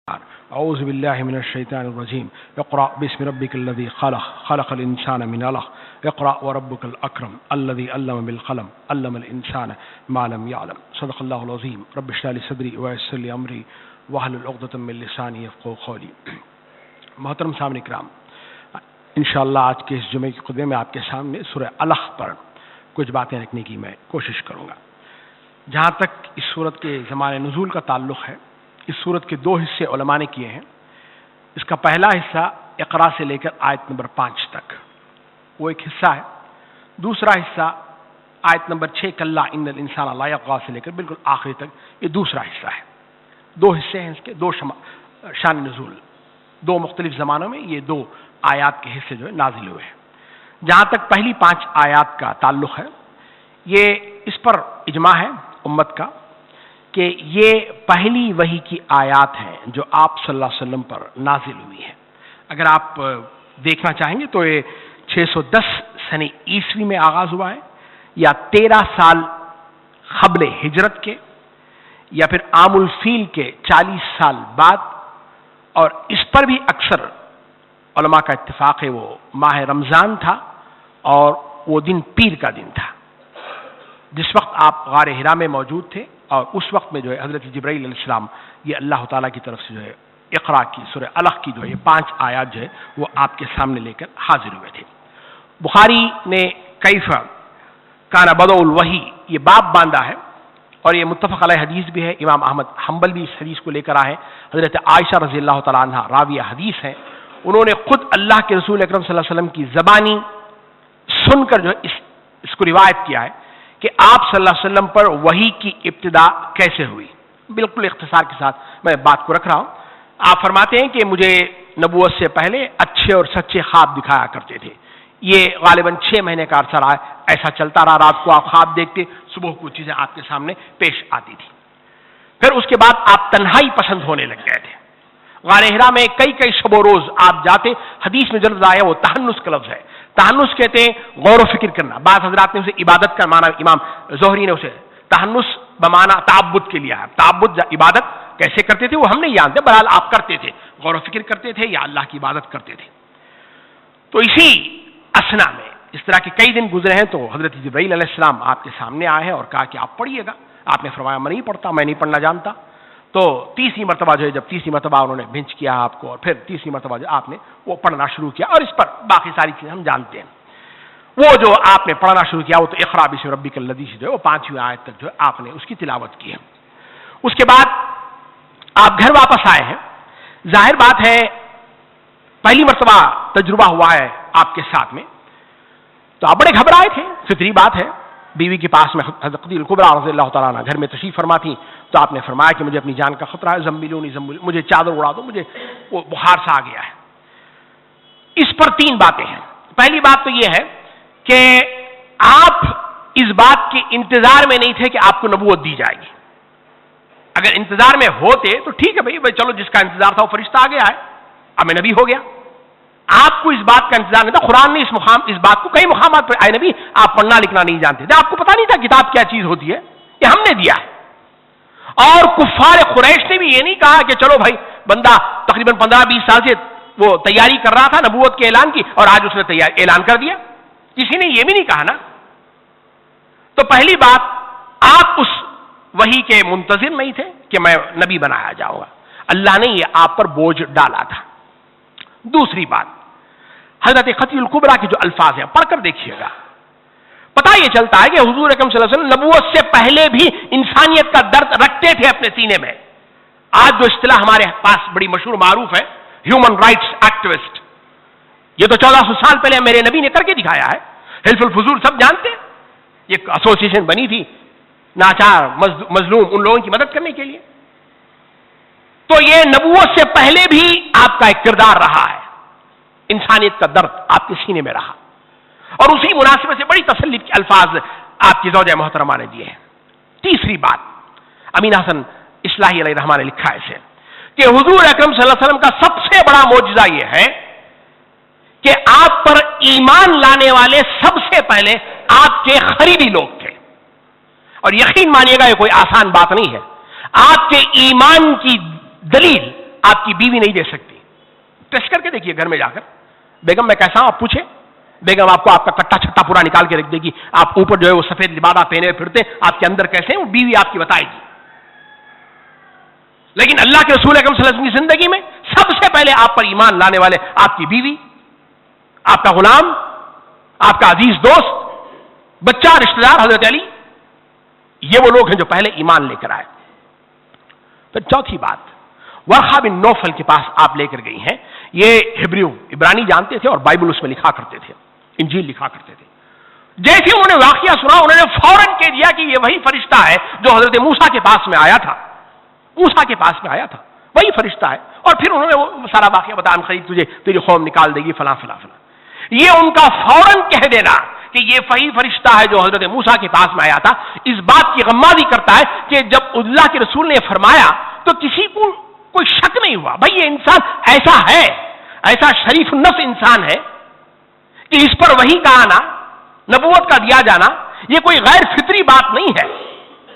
اعوذ باللہ من الشیطان الرجیم اقرأ باسم ربک الذی خلق خلق الانسان من علق اقرأ وربک الاکرم الذی علم بالقلم علم الانسان ما لم يعلم صدق اللہ العظیم رب اشرح لی صدری ویسر لی امری واحلل عقدۃ من لسانی یفقہوا قولی۔ محترم سامعین کرام، انشاءاللہ آج کے اس جمعے کے خطبے میں آپ کے سامنے سورہ علق پر کچھ باتیں رکھنے کی میں کوشش کروں گا۔ جہاں تک اس سورت کے زمان نزول کا تعلق ہے، اس سورت کے دو حصے علماء نے کیے ہیں۔ اس کا پہلا حصہ اقرا سے لے کر آیت نمبر 5 تک وہ ایک حصہ ہے۔ دوسرا حصہ آیت نمبر 6 کلا ان الانسان لا یطغی سے لے کر بالکل آخری تک یہ دوسرا حصہ ہے۔ دو حصے ہیں اس کے، دو شان نزول، دو مختلف زمانوں میں یہ دو آیات کے حصے جو ہے نازل ہوئے ہیں۔ جہاں تک پہلی 5 آیات کا تعلق ہے، یہ اس پر اجماع ہے امت کا کہ یہ پہلی وحی کی آیات ہیں جو آپ صلی اللہ علیہ وسلم پر نازل ہوئی ہیں۔ اگر آپ دیکھنا چاہیں گے تو یہ 610 سن عیسوی میں آغاز ہوا ہے، یا 13 سال قبل ہجرت کے، یا پھر عام الفیل کے 40 سال بعد، اور اس پر بھی اکثر علماء کا اتفاق ہے وہ ماہ رمضان تھا اور وہ دن پیر کا دن تھا، جس وقت آپ غار حرا میں موجود تھے، اور اس وقت میں جو ہے حضرت جبرائیل علیہ السلام یہ اللہ تعالیٰ کی طرف سے جو ہے اقرا کی سورہ علق کی جو ہے 5 آیات جو ہے وہ آپ کے سامنے لے کر حاضر ہوئے تھے۔ بخاری نے کیف کان بدء الوحی یہ باب باندھا ہے، اور یہ متفق علیہ حدیث بھی ہے۔ امام احمد حنبل بھی اس حدیث کو لے کر آئے ہیں۔ حضرت عائشہ رضی اللہ تعالیٰ عنہ راویہ حدیث ہے، انہوں نے خود اللہ کے رسول اکرم صلی اللہ علیہ وسلم کی زبانی سن کر جو ہے اس کو روایت کیا ہے کہ آپ صلی اللہ علیہ وسلم پر وحی کی ابتدا کیسے ہوئی۔ بالکل اختصار کے ساتھ میں بات کو رکھ رہا ہوں۔ آپ فرماتے ہیں کہ مجھے نبوت سے پہلے اچھے اور سچے خواب دکھایا کرتے تھے۔ یہ غالباً 6 مہینے کا عرصہ رہا ہے، ایسا چلتا رہا۔ رات کو آپ خواب دیکھتے، صبح کو چیزیں آپ کے سامنے پیش آتی تھی۔ پھر اس کے بعد آپ تنہائی پسند ہونے لگ گئے تھے۔ غار حرا میں کئی شب و روز آپ جاتے۔ حدیث میں جلد آیا وہ تحنس کا لفظ ہے۔ تحنس کہتے ہیں غور و فکر کرنا۔ بعض حضرات نے اسے عبادت کا معنی، امام زہری نے اسے تحنس بمعنی تعبد کے لیا ہے۔ تعبد عبادت کیسے کرتے تھے وہ ہم نہیں جانتے، بہرحال آپ کرتے تھے، غور و فکر کرتے تھے یا اللہ کی عبادت کرتے تھے۔ تو اسی اسنا میں اس طرح کے کئی دن گزرے ہیں، تو حضرت جبرائیل علیہ السلام آپ کے سامنے آئے ہیں اور کہا کہ آپ پڑھیے گا۔ آپ نے فرمایا میں نہیں پڑھتا، میں نہیں پڑھنا جانتا۔ تو تیسری مرتبہ جو ہے، جب تیسری مرتبہ انہوں نے بھیج کیا آپ کو، اور پھر تیسری مرتبہ جو آپ نے وہ پڑھنا شروع کیا، اور اس پر باقی ساری چیزیں ہم جانتے ہیں۔ وہ جو آپ نے پڑھنا شروع کیا وہ تو اقرا باسم ربک الذی سے جو ہے وہ 5ویں آیت تک جو ہے آپ نے اس کی تلاوت کی ہے۔ اس کے بعد آپ گھر واپس آئے ہیں۔ ظاہر بات ہے پہلی مرتبہ تجربہ ہوا ہے آپ کے ساتھ میں، تو آپ بڑے گھبرائے تھے، فطری بات ہے۔ بیوی کے پاس میں حضرت خدیجہ کبریٰ رضی اللہ تعالیٰ عنہ گھر میں تشریف فرما تھی، تو آپ نے فرمایا کہ مجھے اپنی جان کا خطرہ ہے، زملونی مجھے چادر اڑا دو، مجھے وہ بخار سا آ گیا ہے۔ اس پر 3 باتیں ہیں۔ پہلی بات تو یہ ہے کہ آپ اس بات کے انتظار میں نہیں تھے کہ آپ کو نبوت دی جائے گی۔ اگر انتظار میں ہوتے تو ٹھیک ہے بھائی چلو جس کا انتظار تھا وہ فرشتہ آ گیا ہے، اب میں نبی ہو گیا۔ آپ کو اس بات کا انتظار نہیں تھا۔ قرآن نے اس بات کو کئی مقامات پر، اے نبی آپ پڑھنا لکھنا نہیں جانتے تھے، آپ کو پتا نہیں تھا کتاب کیا چیز ہوتی ہے، یہ ہم نے دیا ہے۔ اور کفار قریش نے بھی یہ نہیں کہا کہ چلو بھائی بندہ تقریباً 15-20 سال سے وہ تیاری کر رہا تھا نبوت کے اعلان کی، اور آج اس نے اعلان کر دیا۔ کسی نے یہ بھی نہیں کہا نا۔ تو پہلی بات، آپ اس وحی کے منتظر نہیں تھے کہ میں نبی بنایا جاؤں گا، اللہ نے یہ آپ پر بوجھ ڈالا تھا۔ دوسری بات، حضرت خدیجہ کبریٰ کے جو الفاظ ہیں پڑھ کر دیکھیے گا، پتہ یہ چلتا ہے کہ حضور اکرم صلی اللہ علیہ وسلم نبوت سے پہلے بھی انسانیت کا درد رکھتے تھے اپنے سینے میں۔ آج جو اصطلاح ہمارے پاس بڑی مشہور معروف ہے، ہیومن رائٹس ایکٹیوسٹ، یہ تو 1400 سال پہلے میرے نبی نے کر کے دکھایا ہے۔ حلف الفضول سب جانتے ہیں، یہ ایسوسیشن بنی تھی ناچار مظلوم ان لوگوں کی مدد کرنے کے لیے۔ تو یہ نبوت سے پہلے بھی آپ کا ایک کردار رہا ہے، انسانیت کا درد آپ کے سینے میں رہا، اور اسی مناسبت سے بڑی تسلی کے الفاظ آپ کی زوجہ محترمہ نے دیے ہیں۔ تیسری بات، امین حسن اصلاحی علیہ الرحمٰن نے لکھا ہے کہ حضور اکرم صلی اللہ علیہ وسلم کا سب سے بڑا معجزہ یہ ہے کہ آپ پر ایمان لانے والے سب سے پہلے آپ کے قریبی لوگ تھے، اور یقین مانیے گا یہ کوئی آسان بات نہیں ہے۔ آپ کے ایمان کی دلیل آپ کی بیوی نہیں دے سکتی. ٹیسٹ کر کے دیکھیے گھر میں جا کر, بیگم میں کیسا ہوں آپ پوچھیں, بیگم آپ کو آپ کا کٹا چھٹا پورا نکال کے رکھ دے گی. آپ اوپر جو ہے وہ سفید لبادہ پہنے پھرتے, آپ کے اندر کیسے ہیں وہ بیوی آپ کی بتائے گی. لیکن اللہ کے رسول اکرم صلی اللہ علیہ وسلم کی زندگی میں سب سے پہلے آپ پر ایمان لانے والے آپ کی بیوی, آپ کا غلام, آپ کا عزیز دوست, بچہ, رشتہ دار حضرت علی, یہ وہ لوگ ہیں جو پہلے ایمان لے کر آئے. پھر چوتھی بات, ورقہ بن نوفل کے پاس آپ لے کر گئی ہیں. یہ ہبریو عبرانی جانتے تھے اور بائبل اس میں لکھا کرتے تھے, انجیل لکھا کرتے تھے. جیسے انہوں نے واقعہ سنا انہوں نے فوراً کہہ دیا کہ یہ وہی فرشتہ ہے جو حضرت موسیٰ کے پاس میں آیا تھا, موسیٰ کے پاس میں آیا تھا, وہی فرشتہ ہے. اور پھر انہوں نے وہ سارا واقعہ بتایا, قریب تجھے تیری قوم نکال دے گی فلاں فلاں فلاں. یہ ان کا فوراً کہہ دینا کہ یہ وہی فرشتہ ہے جو حضرت موسیٰ کے پاس میں آیا تھا, اس بات کی غمازی کرتا ہے کہ جب اللہ کے رسول نے فرمایا تو کسی کو کوئی شک نہیں ہوا. بھائی یہ انسان ایسا ہے, ایسا شریف النفس انسان ہے کہ اس پر وحی کا آنا, نبوت کا دیا جانا, یہ کوئی غیر فطری بات نہیں ہے,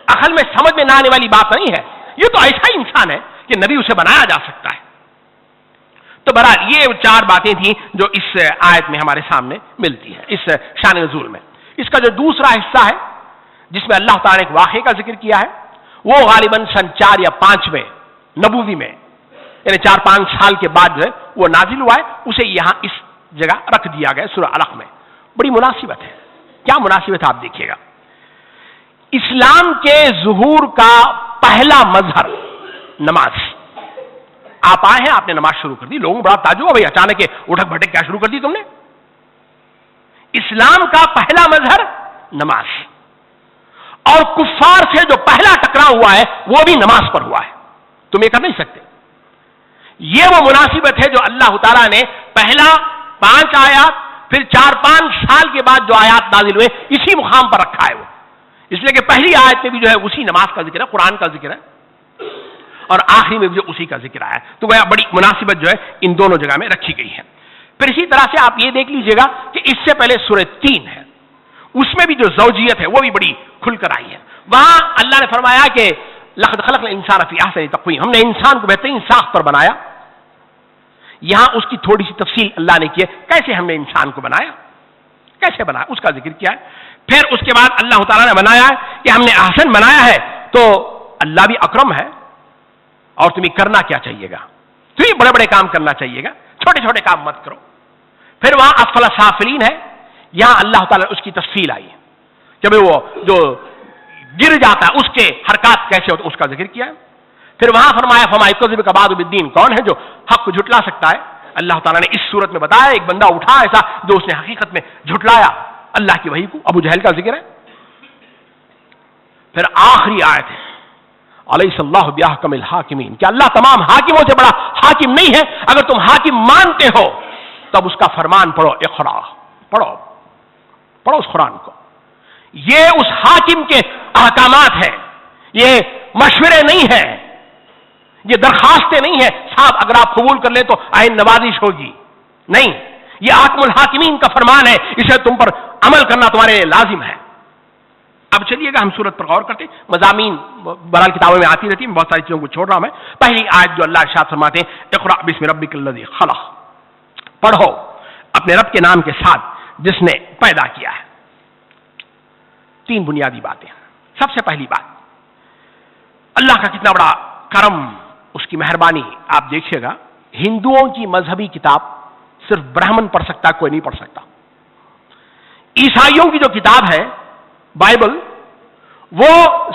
عقل میں سمجھ میں نہ آنے والی بات نہیں ہے. یہ تو ایسا ہی انسان ہے کہ نبی اسے بنایا جا سکتا ہے. تو بہرحال یہ چار باتیں تھیں جو اس آیت میں ہمارے سامنے ملتی ہیں, اس شان نزول میں. اس کا جو دوسرا حصہ ہے جس میں اللہ تعالیٰ نے ایک واقعے کا ذکر کیا ہے, وہ غالباً سن 4 یا 5 میں نبوی میں, یعنی 4-5 سال کے بعد جو ہے وہ نازل ہوا ہے. اسے یہاں اس جگہ رکھ دیا گیا سورہ علق میں. بڑی مناسبت ہے. کیا مناسبت ہے آپ دیکھیے گا. اسلام کے ظہور کا پہلا مظہر نماز. آپ آئے ہیں, آپ نے نماز شروع کر دی, لوگوں بڑا تعجب ہو بھائی اچانک اٹھک بھٹک کیا شروع کر دی تم نے. اسلام کا پہلا مظہر نماز, اور کفار سے جو پہلا ٹکراؤ ہوا ہے وہ بھی نماز پر ہوا ہے. تم یہ کر نہیں سکتے. یہ وہ مناسبت ہے جو اللہ تعالیٰ نے پہلا 5 آیات پھر 4-5 سال کے بعد جو آیات نازل ہوئے اسی مقام پر رکھا ہے. وہ اس لیے کہ پہلی آیت میں بھی جو ہے اسی نماز کا ذکر ہے, قرآن کا ذکر ہے, اور آخری میں بھی جو اسی کا ذکر آیا ہے. تو وہ بڑی مناسبت جو ہے ان دونوں جگہ میں رکھی گئی ہے. پھر اسی طرح سے آپ یہ دیکھ لیجئے گا کہ اس سے پہلے سورہ 3 ہے, اس میں بھی جو زوجیت ہے وہ بھی بڑی کھل کر آئی ہے. وہاں اللہ نے فرمایا کہ لقد خلقنا الانسان فی احسن تقویم, ہم نے انسان کو بہترین ساخت پر بنایا. یہاں اس کی تھوڑی سی تفصیل اللہ نے کی ہے, کیسے ہم نے انسان کو بنایا, کیسے بنایا, اس کا ذکر کیا ہے. پھر اس کے بعد اللہ تعالیٰ نے بنایا ہے کہ ہم نے احسن بنایا ہے, تو اللہ بھی اکرم ہے, اور تمہیں کرنا کیا چاہیے گا, تمہیں بڑے بڑے کام کرنا چاہیے گا, چھوٹے چھوٹے کام مت کرو. پھر وہاں اسفل سافلین ہے, یہاں اللہ تعالیٰ اس کی تفصیل آئی ہے کہ وہ جو گر جاتا ہے اس کے حرکات کیسے ہوتے اس کا ذکر کیا ہے. پھر وہاں فرمایا فما یکذب بعد بالدین, کون ہے جو حق کو جھٹلا سکتا ہے. اللہ تعالیٰ نے اس صورت میں بتایا ایک بندہ اٹھا ایسا جو اس نے حقیقت میں جھٹلایا اللہ کی وحی کو, ابو جہل کا ذکر ہے. پھر آخری آیت ہے الیس اللہ باحکم الحاکمین, کہ اللہ تمام حاکموں سے بڑا حاکم نہیں ہے. اگر تم حاکم مانتے ہو تب اس کا فرمان پڑھو, اقرا, پڑھو پڑھو اس قرآن کو. یہ اس حاکم کے احکامات ہیں, یہ مشورے نہیں ہیں, یہ درخواستیں نہیں ہیں صاحب اگر آپ قبول کر لیں تو آئین نوازش ہوگی, نہیں, یہ حاکم الحاکمین کا فرمان ہے, اسے تم پر عمل کرنا تمہارے لیے لازم ہے. اب چلیے گا ہم سورت پر غور کرتے ہیں. مضامین بہرحال کتابوں میں آتی رہتی ہیں, بہت ساری چیزوں کو چھوڑ رہا ہوں میں. پہلی آیت جو اللہ ارشاد فرماتے ہیں اقرأ بسم ربک الذی خلق, پڑھو اپنے رب کے نام کے ساتھ جس نے پیدا کیا ہے. 3 بنیادی باتیں. سب سے پہلی بات, اللہ کا کتنا بڑا کرم, اس کی مہربانی. آپ دیکھیے گا ہندوؤں کی مذہبی کتاب صرف برہمن پڑھ سکتا, کوئی نہیں پڑھ سکتا. عیسائیوں کی جو کتاب ہے بائبل, وہ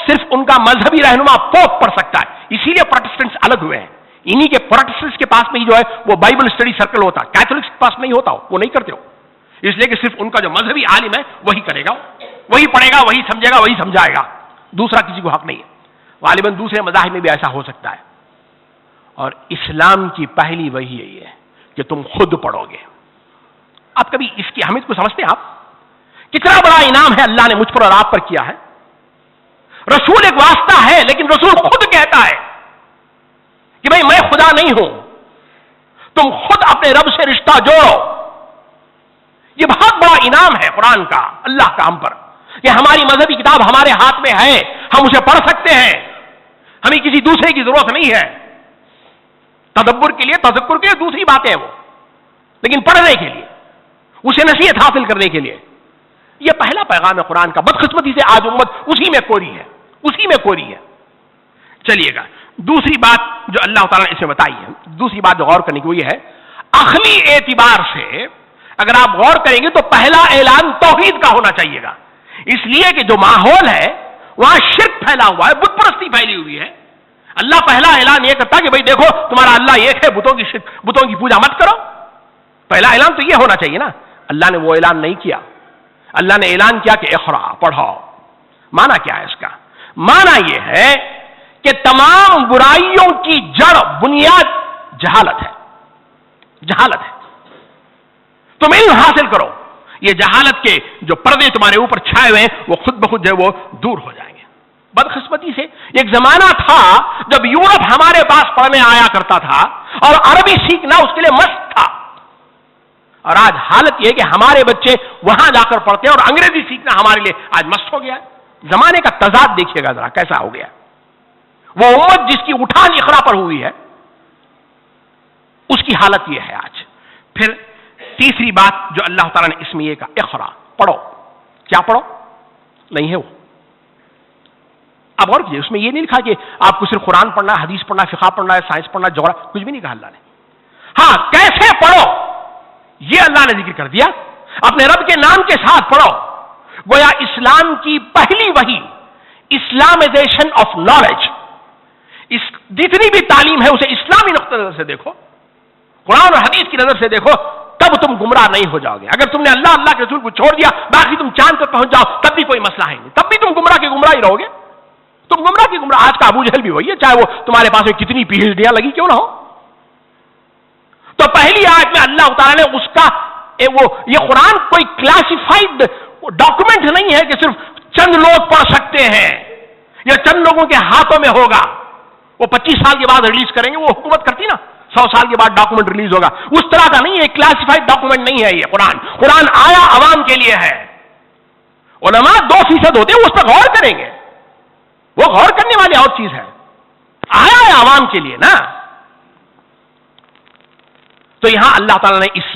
صرف ان کا مذہبی رہنما پوپ پڑھ سکتا ہے. اسی لیے پروٹسٹنٹس الگ ہوئے ہیں. انہی کے پروٹسٹنٹس کے پاس میں ہی جو ہے وہ بائبل اسٹڈی سرکل ہوتا, کیتھولکس کے پاس نہیں ہوتا, وہ نہیں کرتے ہو. اس لیے کہ صرف ان کا جو مذہبی عالم ہے وہی کرے گا, وہی پڑھے گا, وہی سمجھے گا, وہی سمجھائے گا, دوسرا کسی کو حق نہیں ہے. غالباً دوسرے مذاہب میں بھی ایسا ہو سکتا ہے. اور اسلام کی پہلی وحی یہی ہے کہ تم خود پڑھو گے. آپ کبھی اس کی اہمیت کو سمجھتے ہیں؟ آپ کتنا بڑا انعام ہے اللہ نے مجھ پر اور آپ پر کیا ہے. رسول ایک واسطہ ہے, لیکن رسول خود کہتا ہے کہ بھائی میں خدا نہیں ہوں, تم خود اپنے رب سے رشتہ جوڑو. یہ بہت بڑا انعام ہے قرآن کا, اللہ کا ہم پر, کہ ہماری مذہبی کتاب ہمارے ہاتھ میں ہے, ہم اسے پڑھ سکتے ہیں, ہمیں کسی دوسرے کی ضرورت نہیں ہے. تدبر کے لیے، تذکر کے لیے دوسری باتیں ہیں وہ، لیکن پڑھنے کے لیے، اسے نصیحت حاصل کرنے کے لیے، یہ پہلا پیغام ہے قرآن کا. بدقسمتی سے آج امت اسی میں کوری ہے، اسی میں کوری ہے. چلیے گا دوسری بات جو اللہ تعالیٰ نے اس میں بتائی ہے، دوسری بات جو غور کرنے کی وہ یہ ہے، عقلی اعتبار سے اگر آپ غور کریں گے تو پہلا اعلان توحید کا ہونا چاہیے گا، اس لیے کہ جو ماحول ہے وہاں شرک پھیلا ہوا ہے، بت پرستی پھیلی ہوئی ہے. اللہ پہلا اعلان یہ کرتا کہ بھئی دیکھو تمہارا اللہ ایک ہے، بتوں کی پوجا مت کرو. پہلا اعلان تو یہ ہونا چاہیے نا. اللہ نے وہ اعلان نہیں کیا. اللہ نے اعلان کیا کہ اقرا، پڑھو. مانا کیا ہے اس کا؟ مانا یہ ہے کہ تمام برائیوں کی جڑ، بنیاد جہالت ہے. جہالت ہے. تم علم حاصل کرو، یہ جہالت کے جو پردے تمہارے اوپر چھائے ہوئے ہیں وہ خود بخود جو ہے وہ دور ہو جائیں گے. بدقسمتی سے ایک زمانہ تھا جب یورپ ہمارے پاس پڑھنے آیا کرتا تھا اور عربی سیکھنا اس کے لیے مست تھا، اور آج حالت یہ ہے کہ ہمارے بچے وہاں جا کر پڑھتے ہیں اور انگریزی سیکھنا ہمارے لیے آج مست ہو گیا ہے. زمانے کا تضاد دیکھیے گا ذرا کیسا ہو گیا. وہ امت جس کی اٹھان اقرا پر ہوئی ہے اس کی حالت یہ ہے آج. پھر تیسری بات جو اللہ تعالیٰ نے اس میں یہ کہا، اقرا، پڑھو. کیا پڑھو؟ نہیں ہے وہ. اب اور کیجیے، اس میں یہ نہیں لکھا کہ آپ کو صرف قرآن پڑھنا ہے، حدیث پڑھنا ہے، فقہ پڑھنا ہے، سائنس پڑھنا ہے، جغرافیہ، کچھ بھی نہیں کہا اللہ نے. ہاں کیسے پڑھو یہ اللہ نے ذکر کر دیا. اپنے رب کے نام کے ساتھ پڑھو. گویا اسلام کی پہلی وحی، اسلامائزیشن آف نالج، جتنی بھی تعلیم ہے اسے اسلامی نقطہ نظر سے دیکھو، قرآن اور حدیث کی نظر سے دیکھو، تب تم گمراہ نہیں ہو جاؤ گے. اگر تم نے اللہ کے رسول کو چھوڑ دیا، باقی تم چاند پر پہنچ جاؤ، تب بھی کوئی مسئلہ ہے نہیں، تب بھی تم گمراہ کے گمراہ ہی رہو گے. تم گمراہ کی گمراہ. آج کا ابو جہل بھی وہی ہے، چاہے وہ تمہارے پاس میں کتنی پی ایچ ڈیاں لگی کیوں نہ ہو. تو پہلی آیت میں اللہ تعالیٰ نے اس کا یہ قرآن کوئی کلاسیفائڈ ڈاکومنٹ نہیں ہے کہ صرف چند لوگ پڑھ سکتے ہیں یا چند لوگوں کے ہاتھوں میں ہوگا. وہ 25 سال کے بعد ریلیز کریں گے، وہ حکومت کرتی نا 100 سال کے بعد ڈاکومنٹ ریلیز ہوگا، اس طرح کا نہیں ہے. کلاسیفائڈ ڈاکومنٹ نہیں ہے یہ قرآن آیا عوام کے لیے ہے. علماء 2% ہوتے ہیں، اس پر غور کریں گے، وہ غور کرنے والی اور چیز ہے. آیا ہے عوام کے لیے نا. تو یہاں اللہ تعالیٰ نے اس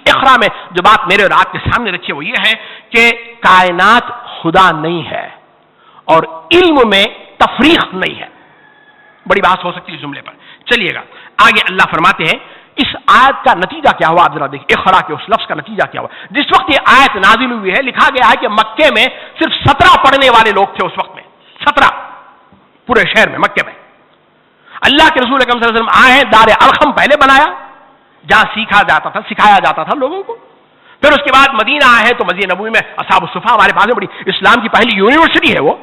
اقرا میں جو بات میرے اور آپ کے سامنے رکھی ہے وہ یہ ہے کہ کائنات خدا نہیں ہے اور علم میں تفریق نہیں ہے. بڑی بات ہو سکتی ہے اس جملے پر. چلیے گا آگے اللہ فرماتے ہیں اس آیت کا نتیجہ کیا ہوا. آپ ذرا دیکھیں اقرا کے اس لفظ کا نتیجہ کیا ہوا. جس وقت یہ آیت نازل ہوئی ہے لکھا گیا ہے کہ مکے میں صرف 17 پڑھنے والے لوگ تھے اس وقت میں. 17 پورے شہر میں، مکے میں. اللہ کے رسول اکرم صلی اللہ علیہ وسلم آئے ہیں، دار ارقم پہلے بنایا جہاں سیکھا جاتا تھا، سکھایا جاتا تھا لوگوں کو. پھر اس کے بعد مدینہ آئے ہیں تو مسجد نبوی میں اصحاب الصفا ہمارے پاس بڑی اسلام کی پہلی یونیورسٹی ہے، وہ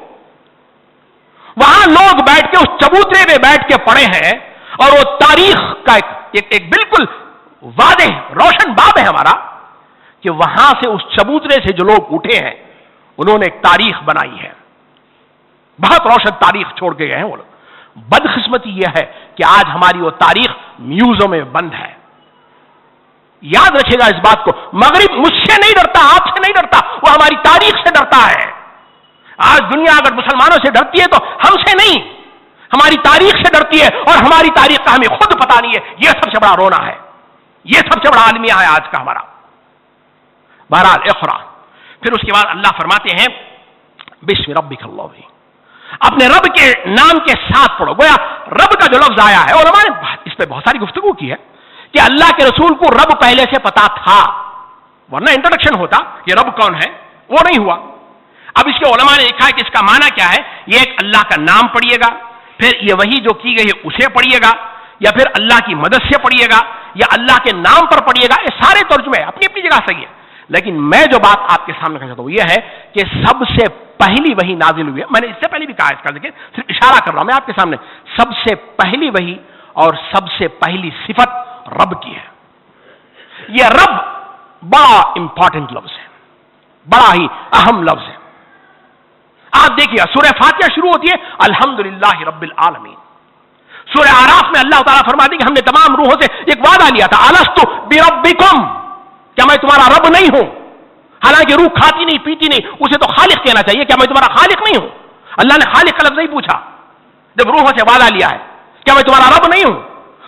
وہاں لوگ بیٹھ کے اس چبوترے پہ بیٹھ کے پڑھے ہیں اور وہ تاریخ کا ایک بالکل واضح روشن باب ہے ہمارا کہ وہاں سے اس چبوترے سے جو لوگ اٹھے ہیں انہوں نے ایک تاریخ بنائی ہے، بہت روشن تاریخ چھوڑ کے گئے ہیں وہ لوگ. بدقسمتی یہ ہے کہ آج ہماری وہ تاریخ میوزیم میں بند ہے. یاد رکھے گا اس بات کو، مغرب مجھ سے نہیں ڈرتا، آپ سے نہیں ڈرتا، وہ ہماری تاریخ سے ڈرتا ہے. آج دنیا اگر مسلمانوں سے ڈرتی ہے تو ہم سے نہیں، ہماری تاریخ سے ڈرتی ہے، اور ہماری تاریخ کا ہمیں خود پتا نہیں ہے. یہ سب سے بڑا رونا ہے، یہ سب سے بڑا عالمیہ ہے آج کا ہمارا. بہرحال اقرا. پھر اس کے بعد اللہ فرماتے ہیں بسم ربک اللہ، اپنے رب کے نام کے ساتھ پڑھو. گویا رب کا جو لفظ آیا ہے، علماء نے اس پہ بہت ساری گفتگو کی ہے کہ اللہ کے رسول کو رب پہلے سے پتا تھا، ورنہ انٹروڈکشن ہوتا یہ رب کون ہے، وہ نہیں ہوا. اب اس کے علماء نے لکھا ہے کہ اس کا معنی کیا ہے. یہ ایک اللہ کا نام پڑھیے گا، پھر یہ وحی جو کی گئی ہے اسے پڑھیے گا، یا پھر اللہ کی مدد سے پڑھیے گا، یا اللہ کے نام پر پڑھیے گا. یہ سارے ترجمے اپنی اپنی جگہ صحیح ہے، لیکن میں جو بات آپ کے سامنے کہنا چاہتا ہوں یہ ہے کہ سب سے پہلی وحی نازل ہوئی ہے. میں نے اس سے پہلے بھی کہا اس کا ذکر، صرف اشارہ کر رہا ہوں میں آپ کے سامنے. سب سے پہلی وحی اور سب سے پہلی صفت رب کی ہے. یہ رب بڑا امپورٹنٹ لفظ ہے، بڑا ہی اہم لفظ ہے. آپ دیکھیے سورہ فاتحہ شروع ہوتی ہے الحمدللہ رب العالمین. سورہ اعراف میں اللہ تعالیٰ فرماتے ہیں کہ ہم نے تمام روحوں سے ایک وعدہ لیا تھا، الستو بربکم، کیا میں تمہارا رب نہیں ہوں؟ حالانکہ روح کھاتی نہیں پیتی نہیں، اسے تو خالق کہنا چاہیے، کیا میں تمہارا خالق نہیں ہوں؟ اللہ نے خالق کا لفظ نہیں پوچھا جب روحوں سے وعدہ لیا ہے، کیا میں تمہارا رب نہیں ہوں؟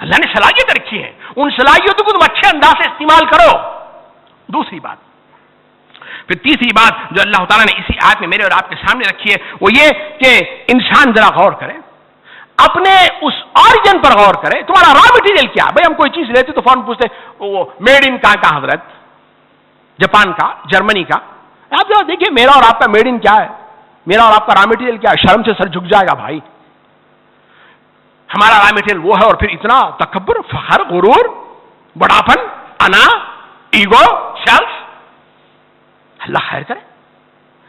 اللہ نے صلاحیت رکھی ہے، ان صلاحیتوں کو تم اچھے انداز سے استعمال کرو. دوسری بات، پھر تیسری بات جو اللہ تعالیٰ نے اسی آیت میں میرے اور آپ کے سامنے رکھی ہے وہ یہ کہ انسان ذرا غور کرے، اپنے اس آریجن پر غور کرے. تمہارا را مٹیریل کیا؟ بھائی ہم کوئی چیز لیتے تو فوراً پوچھتے وہ میڈ ان کہاں کا حضرت، جاپان کا، جرمنی کا. آپ ذرا دیکھیے میرا اور آپ کا میڈ ان کیا ہے، میرا اور آپ کا را مٹیریل کیا ہے. شرم سے سر جھک جائے گا بھائی. ہمارا را مٹیریل وہ ہے اور پھر اتنا تکبر، فخر، غرور، بڑاپن، انا، ایگو، سیلف. اللہ خیر کرے.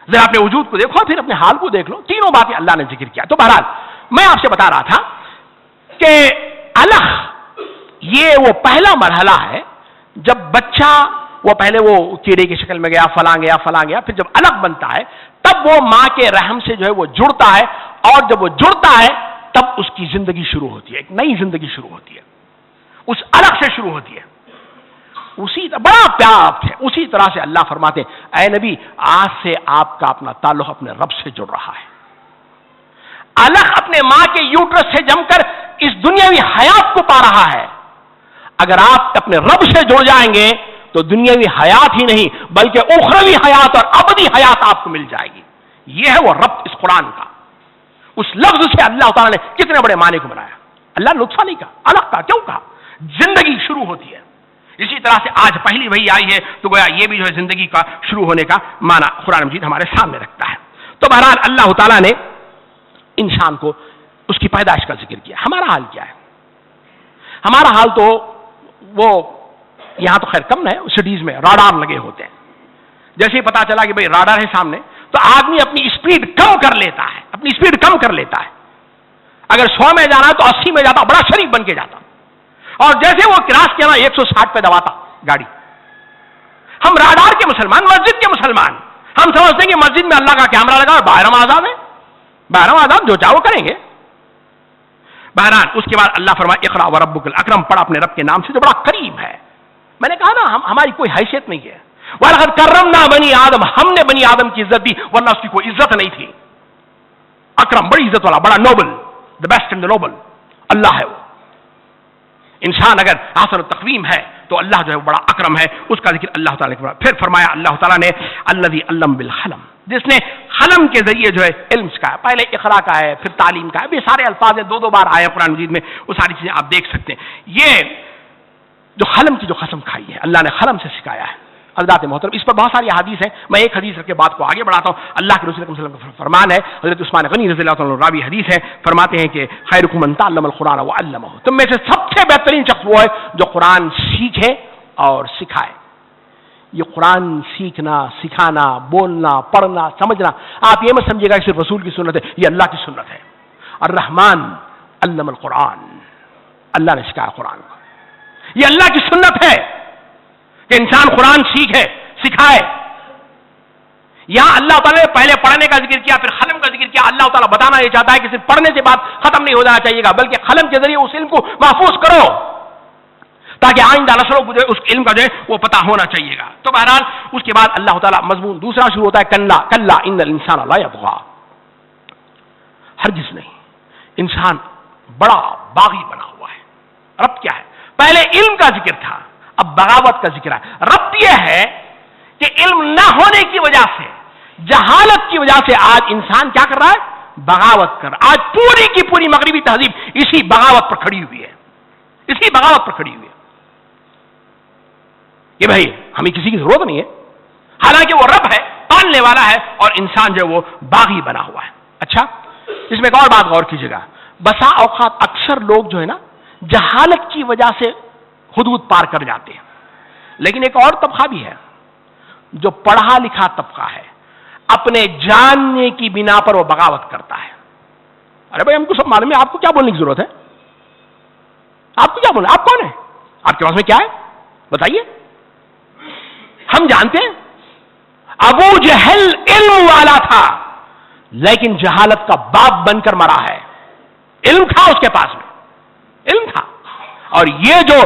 ذرا اپنے وجود کو دیکھو، پھر اپنے حال کو دیکھ لو. تینوں باتیں اللہ نے ذکر کیا. تو بہرحال میں آپ سے بتا رہا تھا کہ الخ یہ وہ پہلا مرحلہ ہے جب بچہ وہ پہلے وہ کیڑے کی شکل میں گیا، فلاں گیا، پھر جب الگ بنتا ہے تب وہ ماں کے رحم سے جو ہے وہ جڑتا ہے، اور جب وہ جڑتا ہے تب اس کی زندگی شروع ہوتی ہے، ایک نئی زندگی شروع ہوتی ہے، اس الگ سے شروع ہوتی ہے. اسی بڑا پیار ہے. اسی طرح سے اللہ فرماتے ہیں اے نبی آج سے آپ کا اپنا تعلق اپنے رب سے جڑ رہا ہے. الگ اپنے ماں کے یوٹرس سے جم کر اس دنیاوی حیات کو پا رہا ہے. اگر آپ اپنے رب سے جڑ جائیں گے تو دنیاوی حیات ہی نہیں بلکہ اخروی حیات اور ابدی حیات آپ کو مل جائے گی. یہ ہے وہ ربط اس قرآن کا. اس لفظ سے اللہ تعالیٰ نے کتنے بڑے معنی کو بنایا. اللہ نے لطفہ نہیں کہا، الگ کا کیوں کہا؟ زندگی شروع ہوتی ہے. اسی طرح سے آج پہلی وحی آئی ہے تو گویا یہ بھی جو ہے زندگی کا شروع ہونے کا معنی قرآن مجید ہمارے سامنے رکھتا ہے. تو بہرحال اللہ تعالیٰ نے انسان کو اس کی پیدائش کا ذکر کیا. ہمارا حال کیا ہے؟ ہمارا حال تو وہ یہاں تو خیر کم ہے، سٹیز میں راڈار لگے ہوتے ہیں. جیسے ہی پتا چلا کہ بھئی راڈار ہے سامنے تو آدمی اپنی اسپیڈ کم کر لیتا ہے، اپنی اسپیڈ کم کر لیتا ہے. اگر 100 میں جانا ہے تو 80 میں جاتا، بڑا شریف بن کے جاتا. اور جیسے وہ کراس کیا نا 160 پہ دباتا گاڑی. ہم راڈار کے مسلمان، مسجد کے مسلمان، ہم سمجھتے ہیں کہ مسجد میں اللہ کا کیمرہ لگا اور باہر ہم آزاد ہیں، باہر ہم آزاد جو چاہو کریں گے. بہرحال اس کے بعد اللہ فرمائے اقرا وربک الاکرم، پڑھ اپنے رب کے نام سے جو بڑا کریم ہے. میں نے کہا نا ہماری کوئی حیثیت نہیں ہے. وَلَقَدْ كَرَّمْنَا بَنِي آدم، ہم نے بنی آدم کی عزت دی ورنہ اس کی کوئی عزت نہیں تھی. اکرم بڑی عزت والا، بڑا noble, the best and the noble اللہ ہے. وہ انسان اگر حسن التقویم ہے تو اللہ جو ہے بڑا اکرم ہے. اس کا ذکر اللہ تعالیٰ نے پھر فرمایا اللہ تعالیٰ نے الذی علم بالقلم، جس نے قلم کے ذریعے جو ہے علم سکھایا. پہلے اقرا کا ہے، پھر تعلیم کا ہے، یہ سارے الفاظ ہیں، دو بار آئے قرآن مجید میں. وہ ساری چیزیں آپ دیکھ سکتے ہیں. یہ جو قلم کی جو قسم کھائی ہے اللہ نے قلم سے سکھایا ہے. حضرات محترم اس پر بہت ساری حدیث ہیں، میں ایک حدیث رکھ کے بات کو آگے بڑھاتا ہوں. اللہ کے رسول صلی اللہ علیہ وسلم کا فرمان ہے، حضرت عثمان غنی رضی اللہ عنہ راوی حدیث ہے، فرماتے ہیں کہ خیرکم من تعلم القرآن وعلمہ، تم میں سے سب سے بہترین شخص وہ ہے جو قرآن سیکھے اور سکھائے. یہ قرآن سیکھنا، سکھانا، بولنا، پڑھنا، سمجھنا، آپ یہ مت سمجھے گا کہ صرف رسول کی سنت ہے، یہ اللہ کی سنت ہے. الرحمن علم القرآن، اللہ نے سکھایا قرآن کو. یہ اللہ کی سنت ہے کہ انسان قرآن سیکھے، سکھائے. یہاں اللہ تعالیٰ نے پہلے پڑھنے کا ذکر کیا، پھر قلم کا ذکر کیا. اللہ تعالیٰ بتانا یہ چاہتا ہے کہ صرف پڑھنے سے بات ختم نہیں ہو جانا چاہیے گا بلکہ قلم کے ذریعے اس علم کو محفوظ کرو تاکہ آئندہ نسلوں کو جو ہے اس علم کا جو ہے وہ پتہ ہونا چاہیے گا. تو بہرحال اس کے بعد اللہ تعالیٰ مضمون دوسرا شروع ہوتا ہے کلا کلا ان الانسان لا یطغی، ہرگز نہیں، انسان بڑا باغی بنا ہوا ہے. رب کیا ہے؟ پہلے علم کا ذکر تھا، اب بغاوت کا ذکر ہے. ربط یہ ہے کہ علم نہ ہونے کی وجہ سے، جہالت کی وجہ سے آج انسان کیا کر رہا ہے؟ بغاوت کر رہا ہے. آج پوری کی پوری مغربی تہذیب اسی بغاوت پر کھڑی ہوئی ہے، اسی بغاوت پر کھڑی ہوئی ہے کہ بھائی ہمیں کسی کی ضرورت نہیں ہے، حالانکہ وہ رب ہے، پالنے والا ہے، اور انسان جو ہے وہ باغی بنا ہوا ہے. اچھا اس میں ایک اور بات غور کیجیے گا. بسا اوقات اکثر لوگ جو ہے نا جہالت کی وجہ سے حدود پار کر جاتے ہیں، لیکن ایک اور طبقہ بھی ہے جو پڑھا لکھا طبقہ ہے، اپنے جاننے کی بنا پر وہ بغاوت کرتا ہے. ارے بھائی ہم کو سب معلوم ہے، آپ کو کیا بولنے کی ضرورت ہے؟ آپ کو کیا بولنا؟ آپ کون ہیں؟ آپ کے پاس میں کیا ہے بتائیے. ہم جانتے ہیں ابو جہل علم والا تھا لیکن جہالت کا باپ بن کر مرا ہے. علم تھا اس کے پاس میں، علم تھا. اور یہ جو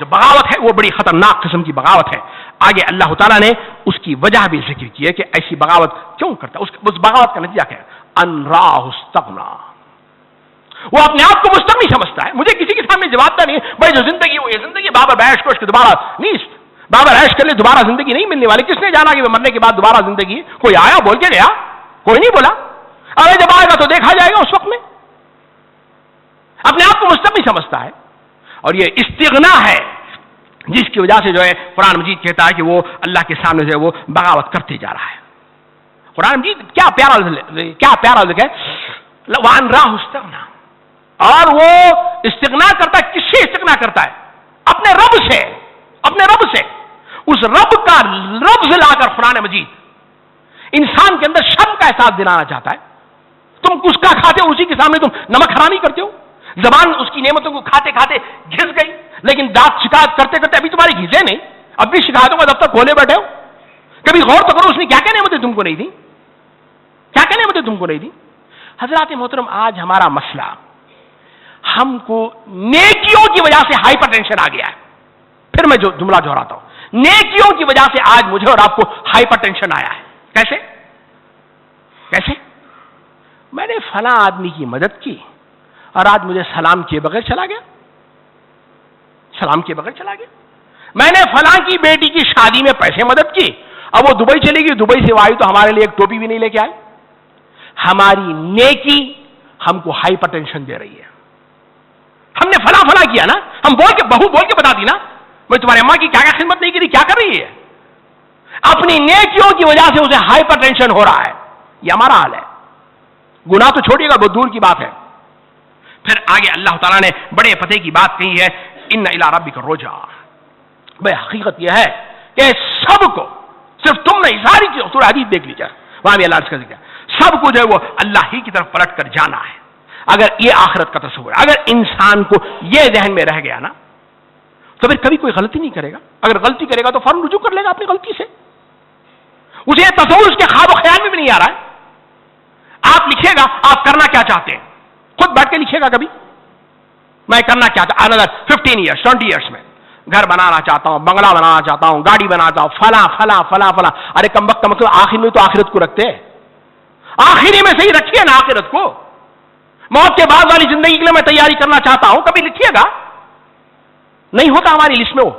بغاوت ہے وہ بڑی خطرناک قسم کی بغاوت ہے. آگے اللہ تعالیٰ نے اس کی وجہ بھی ذکر کی ہے کہ ایسی بغاوت کیوں کرتا ہے. اس بغاوت کا نتیجہ کیا ہے؟ ان راہ استغنا، وہ اپنے آپ کو مستغنی سمجھتا ہے، مجھے کسی کے سامنے جوابدہ نہیں ہے بھائی، جو زندگی وہ یہ زندگی بابر بیش کوش کے دوبارہ نہیں، بابر عیش کر لے دوبارہ زندگی نہیں ملنے والی. کس نے جانا کہ مرنے کے بعد دوبارہ زندگی؟ کوئی آیا بول کے گیا؟ کوئی نہیں بولا. ارے جب آئے گا تو دیکھا جائے گا اس وقت میں. اپنے آپ کو مستغنی سمجھتا ہے، اور یہ استغنا ہے جس کی وجہ سے جو ہے قرآن مجید کہتا ہے کہ وہ اللہ کے سامنے سے وہ بغاوت کرتے جا رہا ہے. قرآن مجید کیا پیارا لفظ ہے، وان راہ استغنا. اور وہ استغنا کرتا ہے، کس سے استغنا کرتا ہے؟ اپنے رب سے. اپنے رب سے. اس رب کا لفظ لا کر قرآن مجید انسان کے اندر شرم کا احساس دلانا چاہتا ہے. تم اس کا کھاتے ہو، اسی کے سامنے تم نمک حرامی کرتے ہو. زبان اس کی نعمتوں کو کھاتے کھاتے گھس گئی، لیکن دانت شکایت کرتے کرتے ابھی تمہاری گھسے نہیں، اب بھی شکایتوں کا دفتر کھولے بیٹھے ہو. کبھی غور تو کرو اس نے کیا کیا نعمتیں تم کو نہیں دی، کیا کیا نعمتیں تم کو نہیں دی. حضرات محترم، آج ہمارا مسئلہ ہم کو نیکیوں کی وجہ سے ہائپر ٹینشن آ گیا ہے. پھر میں جو جملہ دہراتا ہوں، نیکیوں کی وجہ سے آج مجھے اور آپ کو ہائپر ٹینشن آیا ہے. کیسے؟ میں نے فلاں آدمی کی مدد کی اور آج مجھے سلام کیے بغیر چلا گیا. میں نے فلاں کی بیٹی کی شادی میں پیسے مدد کی، اب وہ دبئی چلی گئی، دبئی سے آئی تو ہمارے لیے ایک ٹوپی بھی نہیں لے کے آئے. ہماری نیکی ہم کو ہائپر ٹینشن دے رہی ہے. ہم نے فلاں کیا نا، ہم بہو بول کے بتا دی نا، میں تمہاری اماں کی کیا کیا خدمت نہیں کی تھی، کیا کر رہی ہے. اپنی نیکیوں کی وجہ سے اسے ہائپر ٹینشن ہو رہا ہے. یہ ہمارا حال ہے. گناہ تو چھوڑیے گا، بہت دور کی بات ہے. پھر آگے اللہ تعالیٰ نے بڑے پتے کی بات کہی ہے، ان الی ربک الرجع. بھائی حقیقت یہ ہے کہ سب کو، صرف تم نہیں، ساری چیزوں، سورہ حدید دیکھ لیجیے، وہاں بھی اللہ کا ذکر ہے، سب کو جو ہے وہ اللہ ہی کی طرف پلٹ کر جانا ہے. اگر یہ آخرت کا تصور ہے، اگر انسان کو یہ ذہن میں رہ گیا نا تو پھر کبھی کوئی غلطی نہیں کرے گا. اگر غلطی کرے گا تو فوراً رجوع کر لے گا اپنی غلطی سے. اسے یہ تصور اس کے خواب و خیال میں بھی نہیں آ رہا ہے. آپ لکھیے گا آپ کرنا کیا چاہتے ہیں، خود بیٹھ کے لکھیے گا کبھی، میں کرنا کیا چاہتا ہوں 15 ایئرس 20 ایئرس میں گھر بنانا چاہتا ہوں، بنگلہ بنانا چاہتا ہوں، گاڑی بنانا چاہتا ہوں، فلاں. ارے کم وقت کا مطلب آخر میں تو آخرت کو رکھتے ہیں. آخری میں سے ہی رکھیے نا آخرت کو. موت کے بعد والی زندگی کے لیے میں تیاری کرنا چاہتا ہوں، کبھی لکھیے گا. نہیں ہوتا ہماری لسٹ میں وہ،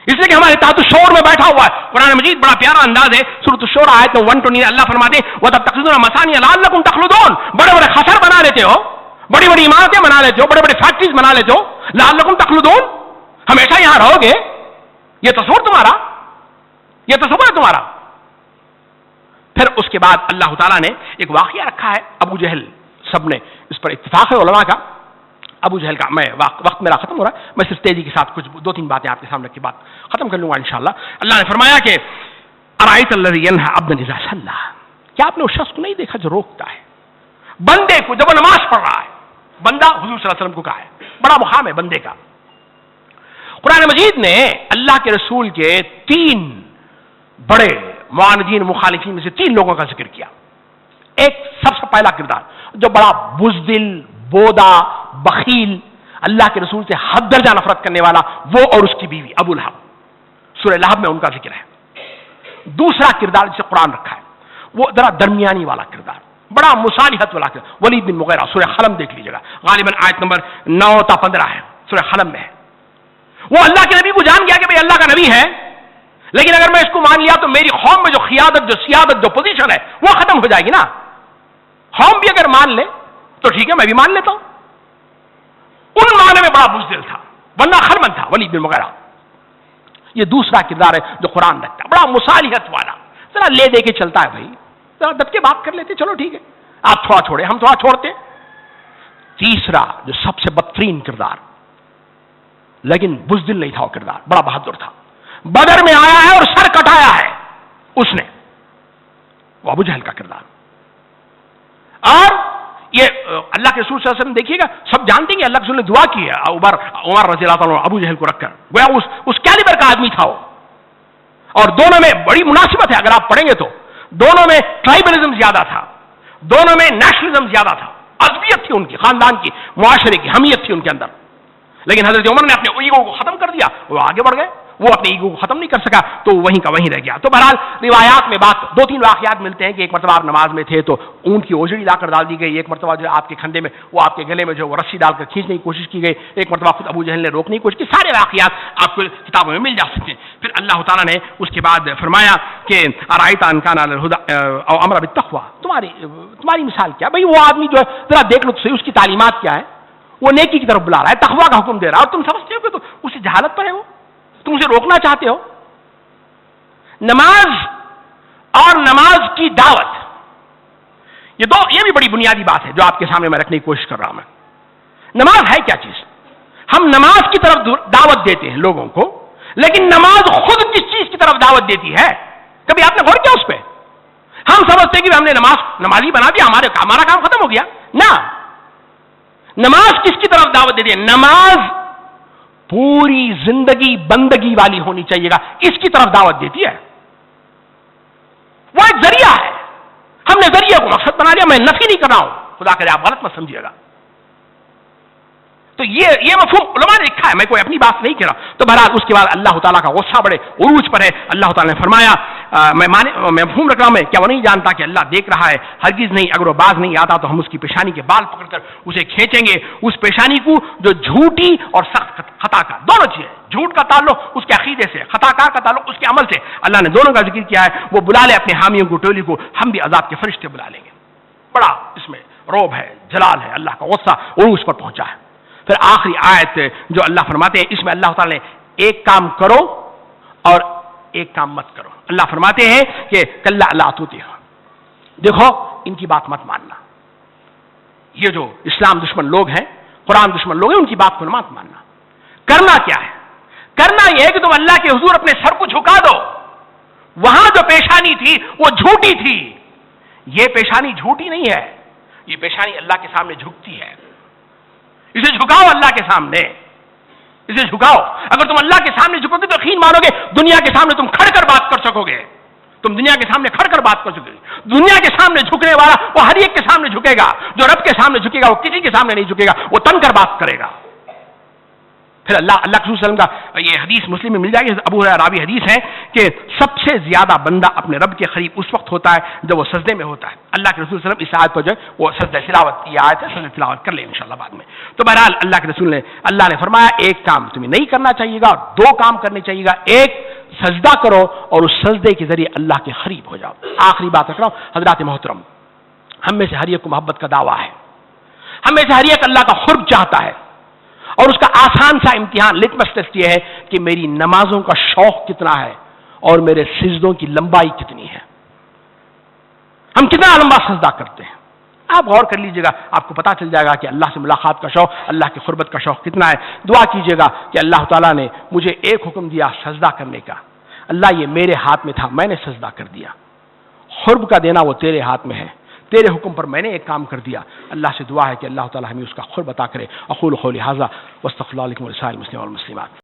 اس لیے کہ ہمارے تحت شور میں بیٹھا ہوا ہے. قرآن مجید بڑا پیارا انداز ہے، سورۃ الشورى آیت 120 اللہ فرماتے ہیں وَتَتَّخِذُونَ مَصَانِعَ لَعَلَّكُمْ تَخْلُدُونَ. بڑے بڑے خسر بنا لیتے ہو، بڑی بڑی عمارتیں بنا لیتے ہو، بڑے بڑے فیکٹریز بنا لیتے ہو، لَعَلَّكُمْ تَخْلُدُونَ، ہمیشہ یہاں رہو گے. یہ تصور تمہارا. پھر اس کے بعد اللہ تعالیٰ نے ایک واقعہ رکھا ہے ابو جہل. سب نے اس پر اتفاق ہے علماء کا. ابو جہل کا، میں وقت میرا ختم ہو رہا ہے، میں صرف تیزی کے ساتھ کچھ 2-3 باتیں آپ کے سامنے کی بات ختم کر لوں گا انشاءاللہ. اللہ نے فرمایا کہ ارائیت الذی ینہی عبدا اذا صلی، کیا آپ نے اس شخص کو نہیں دیکھا جو روکتا ہے بندے کو جب وہ نماز پڑھ رہا ہے. بندہ حضور صلی اللہ علیہ وسلم کو کہا ہے، بڑا مقام ہے بندے کا. قرآن مجید نے اللہ کے رسول کے 3 بڑے معاندین مخالفین میں سے 3 لوگوں کا ذکر کیا. ایک سب سے پہلا کردار جو بڑا بزدل، بودا، بخیل، اللہ کے رسول سے حد درجہ نفرت کرنے والا، وہ اور اس کی بیوی ابو لہب. سورہ لہب میں ان کا ذکر ہے. دوسرا کردار جسے قرآن رکھا ہے وہ ذرا درمیانی والا کردار، بڑا مصالحت والا کردار، ولید بن مغیرہ. سورہ قلم دیکھ لیجیے گا، غالباً آیت نمبر 9 تا 15 ہے، سورہ قلم میں ہے. وہ اللہ کے نبی کو جان گیا کہ بھئی اللہ کا نبی ہے، لیکن اگر میں اس کو مان لیا تو میری قوم میں جو قیادت، جو سیادت، جو پوزیشن ہے وہ ختم ہو جائے گی نا. قوم بھی اگر مان لے تو ٹھیک ہے، میں بھی مان لیتا ہوں. ان معنی میں بڑا بزدل تھا، ورنہ خرمن تھا ولید بن مغیرہ. یہ دوسرا کردار ہے جو قرآن رکھتا ہے، بڑا مصالحت والا، ذرا لے دے کے چلتا ہے. بھائی ذرا دب کے بات کر لیتے، چلو ٹھیک ہے، آپ تھوڑا چھوڑے ہم تھوڑا چھوڑتے. تیسرا جو سب سے بدترین کردار، لیکن بزدل نہیں تھا وہ کردار، بڑا بہادر تھا. بدر میں آیا ہے اور سر کٹایا ہے اس نے، وہ ابو جہل کا کردار. اور یہ اللہ کے رسول صلی اللہ علیہ وسلم دیکھیے گا، سب جانتے ہیں کہ اللہ کے رسول نے دعا کی ہے عمر رضی اللہ عنہ ابو جہل کو رکھ کر، گویا اس کیلیبر کا آدمی تھا وہ. اور دونوں میں بڑی مناسبت ہے، اگر آپ پڑھیں گے تو دونوں میں ٹرائبلزم زیادہ تھا، دونوں میں نیشنلزم زیادہ تھا، عصبیت تھی ان کی، خاندان کی، معاشرے کی حمیت تھی ان کے اندر. لیکن حضرت عمر نے اپنے ایگو کو ختم کر دیا، وہ آگے بڑھ گئے وہ اپنے ایگو کو ختم نہیں کر سکا تو وہیں کا وہیں رہ گیا. تو بہرحال روایات میں بات 2-3 واقعات ملتے ہیں کہ ایک مرتبہ آپ نماز میں تھے تو اونٹ کی اوجڑی لا کر ڈال دی گئی, ایک مرتبہ جو آپ کے کھندے میں وہ آپ کے گلے میں جو وہ رسی ڈال کر کھینچنے کی کوشش کی گئی, ایک مرتبہ خود ابو جہل نے روکنے کی کوشش کی. سارے واقعات آپ کو کتابوں میں مل جا سکتے ہیں. پھر اللہ تعالیٰ نے اس کے بعد فرمایا کہ ارائیت ان کان علی الہدی او امر بالتقوی, تمہاری مثال کیا بھئی, وہ آدمی جو ہے ذرا دیکھ لو تو صحیح اس کی تعلیمات کیا ہے, وہ نیکی کی طرف بلا رہا ہے, تقوی کا حکم دے رہا ہے, اور تم سمجھتے ہو کہ تو اسے جہالت پر ہے, وہ تم اسے روکنا چاہتے ہو. نماز اور نماز کی دعوت, یہ بھی بڑی بنیادی بات ہے جو آپ کے سامنے میں رکھنے کی کوشش کر رہا ہوں. میں نماز ہے کیا چیز؟ ہم نماز کی طرف دعوت دیتے ہیں لوگوں کو, لیکن نماز خود کس چیز کی طرف دعوت دیتی ہے؟ کبھی آپ نے غور کیا اس پہ؟ ہم سمجھتے ہیں کہ ہم نے نمازی بنا دیا, ہمارا کام ختم ہو گیا. نہ, نماز کس کی طرف دعوت دیتی ہے؟ نماز پوری زندگی بندگی والی ہونی چاہیے گا, اس کی طرف دعوت دیتی ہے. وہ ایک ذریعہ ہے, ہم نے ذریعہ کو مقصد بنا لیا. میں نفی نہیں کر رہا ہوں, خدا کرے آپ غلط مت سمجھیے گا. تو یہ مفہوم علماء نے لکھا ہے, میں کوئی اپنی بات نہیں کہہ رہا. تو بہرحال اس کے بعد اللہ تعالیٰ کا غصہ بڑے عروج پر ہے. اللہ تعالیٰ نے فرمایا میں مفہوم رکھ رہا ہوں, میں کیا وہ نہیں جانتا کہ اللہ دیکھ رہا ہے؟ ہرگز نہیں, اگر وہ باز نہیں آتا تو ہم اس کی پیشانی کے بال پکڑ کر اسے کھینچیں گے, اس پیشانی کو جو جھوٹی اور سخت خطا کار دونوں چیزیں, جھوٹ کا تعلق اس کے عقیدے سے, خطا کار کا تعلق اس کے عمل سے, اللہ نے دونوں کا ذکر کیا ہے. وہ بلا لے اپنے حامیوں کو, ٹولی کو, ہم بھی عذاب کے فرشتے بلا لیں گے. بڑا اس میں روب ہے, جلال ہے, اللہ کا غصہ عروج پر پہنچا ہے. پھر آخری آیت جو اللہ فرماتے ہیں, اس میں اللہ تعالیٰ نے ایک کام کرو اور ایک کام مت کرو. اللہ فرماتے ہیں کہ کلا لا تطیعہ, دیکھو ان کی بات مت ماننا. یہ جو اسلام دشمن لوگ ہیں, قرآن دشمن لوگ ہیں, ان کی بات کو مت ماننا. کرنا کیا ہے؟ کرنا یہ ہے کہ تم اللہ کے حضور اپنے سر کو جھکا دو. وہاں جو پیشانی تھی وہ جھوٹی تھی, یہ پیشانی جھوٹی نہیں ہے, یہ پیشانی اللہ کے سامنے جھکتی ہے. اسے جھکاؤ اللہ کے سامنے, اسے جھکاؤ. اگر تم اللہ کے سامنے جھکو گے تو یقین مانو گے دنیا کے سامنے تم کھڑ کر بات کر سکو گے. تم دنیا کے سامنے کھڑ کر بات کر سکو گے. دنیا کے سامنے جھکنے والا وہ ہر ایک کے سامنے جھکے گا, جو رب کے سامنے جھکے گا وہ کسی کے سامنے نہیں جھکے گا, وہ تن کر بات کرے گا. پھر اللہ کے رسول صلی اللہ علیہ وسلم کا یہ حدیث مسلم میں مل جائے گی, ابو ہریرہ راوی حدیث ہے کہ سب سے زیادہ بندہ اپنے رب کے قریب اس وقت ہوتا ہے جب وہ سجدے میں ہوتا ہے. اللہ کے رسول صلی اللہ علیہ وسلم اس آیت پر جو ہے وہ سجدہ تلاوت, یہ آیت ہے سجدہ تلاوت کر لیں انشاءاللہ بعد میں. تو بہرحال اللہ کے رسول نے, اللہ نے فرمایا ایک کام تمہیں نہیں کرنا چاہیے گا اور 2 کام کرنے چاہیے گا. ایک سجدہ کرو اور اس سجدے کے ذریعے اللہ کے قریب ہو جاؤ. آخری بات رکھ رہا ہوں حضرات محترم, ہم میں سے ہر ایک کو محبت کا دعویٰ ہے, ہم میں سے ہر ایک اللہ کا قرب چاہتا ہے, اور اس کا آسان سا امتحان لٹمس ٹیسٹ یہ ہے کہ میری نمازوں کا شوق کتنا ہے اور میرے سجدوں کی لمبائی کتنی ہے. ہم کتنا لمبا سجدہ کرتے ہیں. آپ غور کر لیجئے گا, آپ کو پتا چل جائے گا کہ اللہ سے ملاقات کا شوق, اللہ کی قربت کا شوق کتنا ہے. دعا کیجئے گا کہ اللہ تعالیٰ نے مجھے ایک حکم دیا سجدہ کرنے کا, اللہ یہ میرے ہاتھ میں تھا, میں نے سجدہ کر دیا. قرب کا دینا وہ تیرے ہاتھ میں ہے, تیرے حکم پر میں نے ایک کام کر دیا. اللہ سے دعا ہے کہ اللہ تعالیٰ ہمیں اس کا قرب عطا کرے. اقول قولی ھذا واستغفر اللہ لکم ولسائر المسلمین والمسلمات.